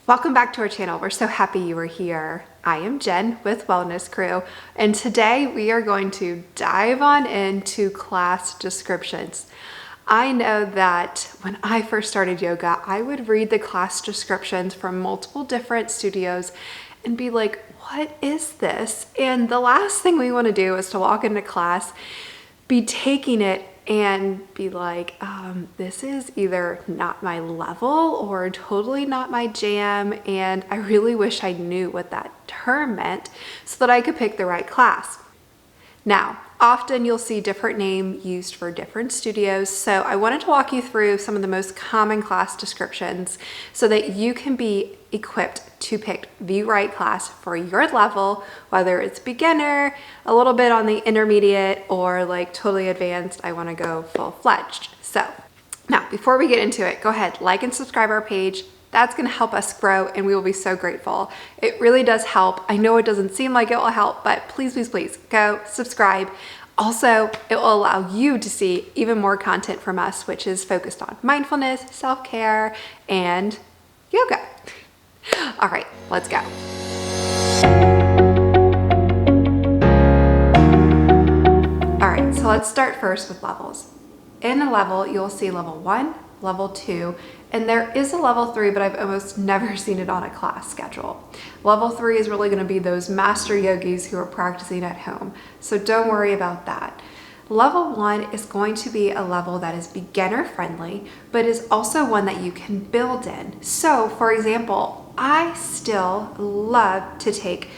Welcome back to our channel. We're so happy you are here. I am Jen with Wellness Crew, and today we are going to dive on into class descriptions. I know that when I first started yoga, I would read the class descriptions from multiple different studios and be like, what is this? And the last thing we want to do is to walk into class, be taking it and be like, this is either not my level or totally not my jam, and I really wish I knew what that term meant so that I could pick the right class. Now, often you'll see different names used for different studios, so I wanted to walk you through some of the most common class descriptions so that you can be equipped to pick the right class for your level, whether it's beginner, a little bit on the intermediate, or like totally advanced, I want to go full-fledged. So now, before we get into it, go ahead, like and subscribe our page. That's going to help us grow, and we will be so grateful. It really does help. I know it doesn't seem like it will help, but please, please, please go subscribe. Also, it will allow you to see even more content from us, which is focused on mindfulness, self-care, and yoga. All right, let's go. All right, so let's start first with levels. In a level, you'll see level 1, level 2, and there is a level 3, but I've almost never seen it on a class schedule. Level 3 is really going to be those master yogis who are practicing at home, so don't worry about that. Level 1 is going to be a level that is beginner friendly, but is also one that you can build in. So, for example, I still love to take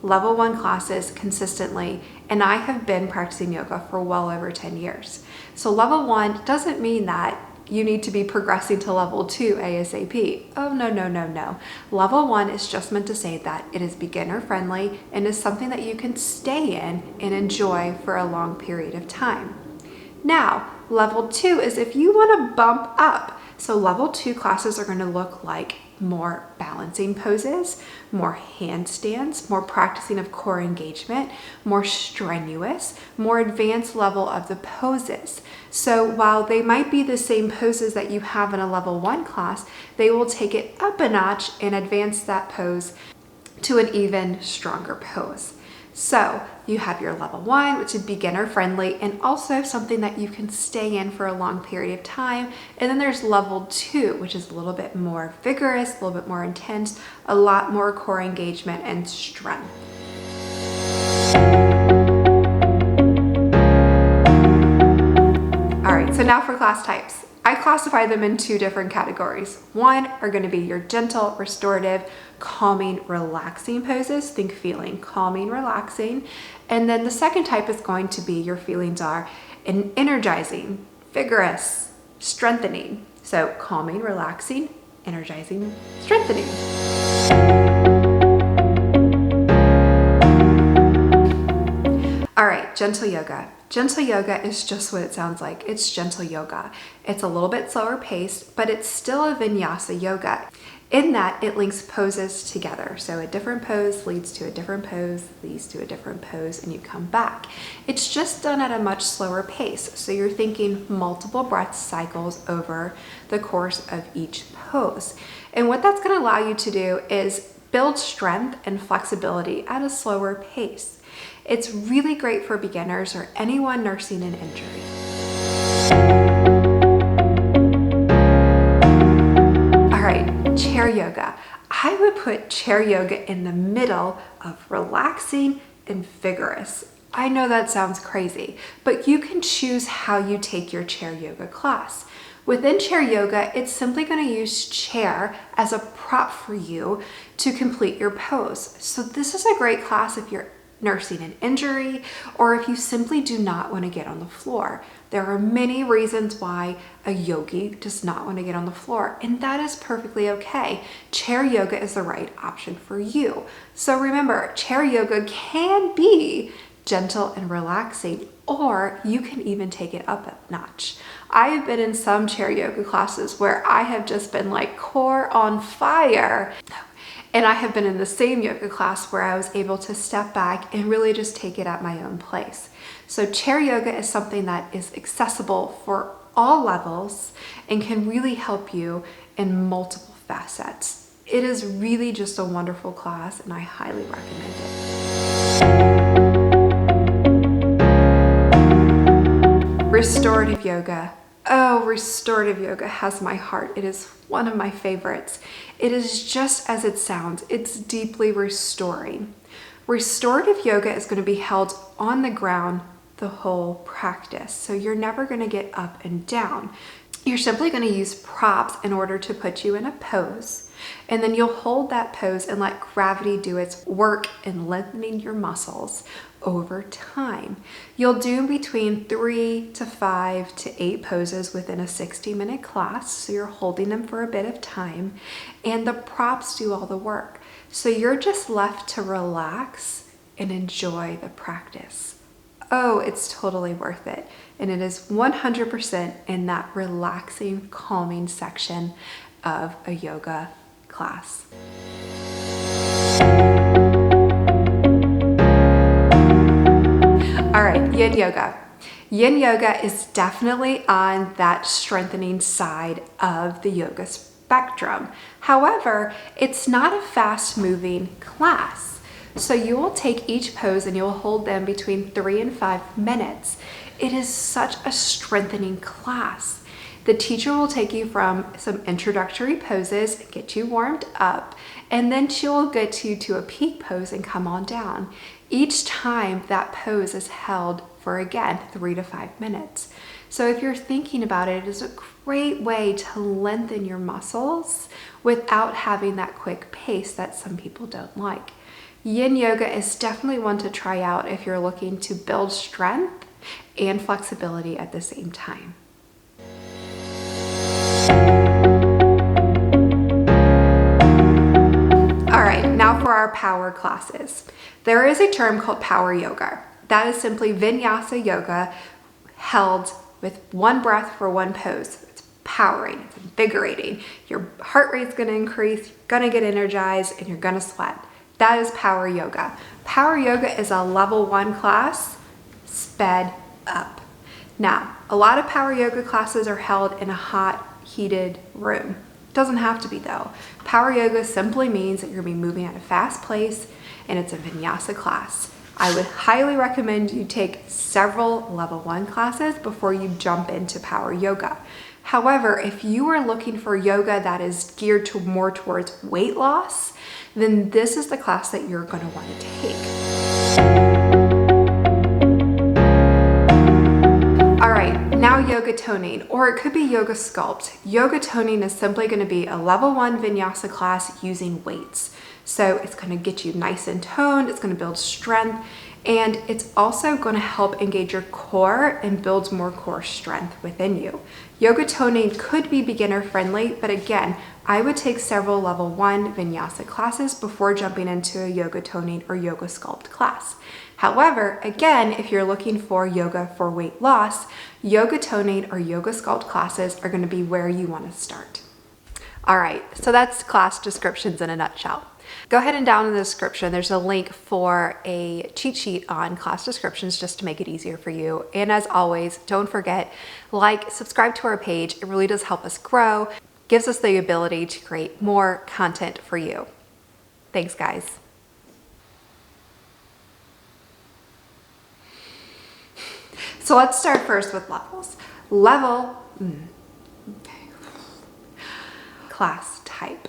level 1 classes consistently, and I have been practicing yoga for well over 10 years. So level 1 doesn't mean that you need to be progressing to level 2 ASAP. Oh, no, no, no, no. Level 1 is just meant to say that it is beginner friendly and is something that you can stay in and enjoy for a long period of time. Now, level 2 is if you want to bump up. So level 2 classes are going to look like more balancing poses, more handstands, more practicing of core engagement, more strenuous, more advanced level of the poses. So while they might be the same poses that you have in a level 1 class, they will take it up a notch and advance that pose to an even stronger pose. So you have your level 1, which is beginner friendly and also something that you can stay in for a long period of time. And then there's level 2, which is a little bit more vigorous, a little bit more intense, a lot more core engagement and strength. All right, so now for class types. I classify them in 2 different categories. One are going to be your gentle, restorative, calming, relaxing poses. Think feeling, calming, relaxing. And then the second type is going to be your feelings are an energizing, vigorous, strengthening. So calming, relaxing, energizing, strengthening. All right, gentle yoga. Gentle yoga is just what it sounds like. It's gentle yoga. It's a little bit slower paced, but it's still a vinyasa yoga in that it links poses together. So a different pose leads to a different pose, leads to a different pose, and you come back. It's just done at a much slower pace. So you're thinking multiple breath cycles over the course of each pose. And what that's going to allow you to do is build strength and flexibility at a slower pace. It's really great for beginners or anyone nursing an injury. All right, chair yoga. I would put chair yoga in the middle of relaxing and vigorous. I know that sounds crazy, but you can choose how you take your chair yoga class. Within chair yoga, it's simply going to use chair as a prop for you to complete your pose. So this is a great class if you're nursing an injury, or if you simply do not want to get on the floor. There are many reasons why a yogi does not want to get on the floor, and that is perfectly okay. Chair yoga is the right option for you. So remember, chair yoga can be gentle and relaxing, or you can even take it up a notch. I have been in some chair yoga classes where I have just been like core on fire. And I have been in the same yoga class where I was able to step back and really just take it at my own place. So chair yoga is something that is accessible for all levels and can really help you in multiple facets. It is really just a wonderful class and I highly recommend it. Restorative yoga. Oh, restorative yoga has my heart. It is one of my favorites. It is just as it sounds. It's deeply restoring. Restorative yoga is going to be held on the ground the whole practice. So you're never going to get up and down. You're simply going to use props in order to put you in a pose. And then you'll hold that pose and let gravity do its work in lengthening your muscles over time. You'll do between 3 to 5 to 8 poses within a 60-minute class. So you're holding them for a bit of time and the props do all the work. So you're just left to relax and enjoy the practice. Oh, it's totally worth it. And it is 100% in that relaxing, calming section of a yoga class. All right, Yin Yoga. Yin Yoga is definitely on that strengthening side of the yoga spectrum. However, it's not a fast-moving class. So you will take each pose and you'll hold them between 3 and 5 minutes. It is such a strengthening class. The teacher will take you from some introductory poses, get you warmed up, and then she will get you to a peak pose and come on down. Each time that pose is held for, again, 3 to 5 minutes. So if you're thinking about it, it is a great way to lengthen your muscles without having that quick pace that some people don't like. Yin Yoga is definitely one to try out if you're looking to build strength and flexibility at the same time. All right, now for our power classes. There is a term called power yoga. That is simply vinyasa yoga held with one breath for one pose. It's powering, it's invigorating. Your heart rate's gonna increase, you're gonna get energized, and you're gonna sweat. That is power yoga. Power yoga is a level 1 class, sped up. Now, a lot of power yoga classes are held in a hot, heated room. Doesn't have to be though. Power yoga simply means that you're gonna be moving at a fast pace and it's a vinyasa class. I would highly recommend you take several level 1 classes before you jump into power yoga. However, if you are looking for yoga that is geared to more towards weight loss, then this is the class that you're going to want to take. All right, now yoga toning, or it could be yoga sculpt. Yoga toning is simply going to be a level 1 vinyasa class using weights. So it's going to get you nice and toned, it's going to build strength, and it's also going to help engage your core and build more core strength within you. Yoga toning could be beginner friendly, but again, I would take several level 1 vinyasa classes before jumping into a yoga toning or yoga sculpt class. However, again, if you're looking for yoga for weight loss, yoga toning or yoga sculpt classes are going to be where you want to start. All right, so that's class descriptions in a nutshell. Go ahead and down in the description, there's a link for a cheat sheet on class descriptions just to make it easier for you. And as always, don't forget, subscribe to our page. It really does help us grow, gives us the ability to create more content for you. Thanks, guys. So let's start first with levels. Class type.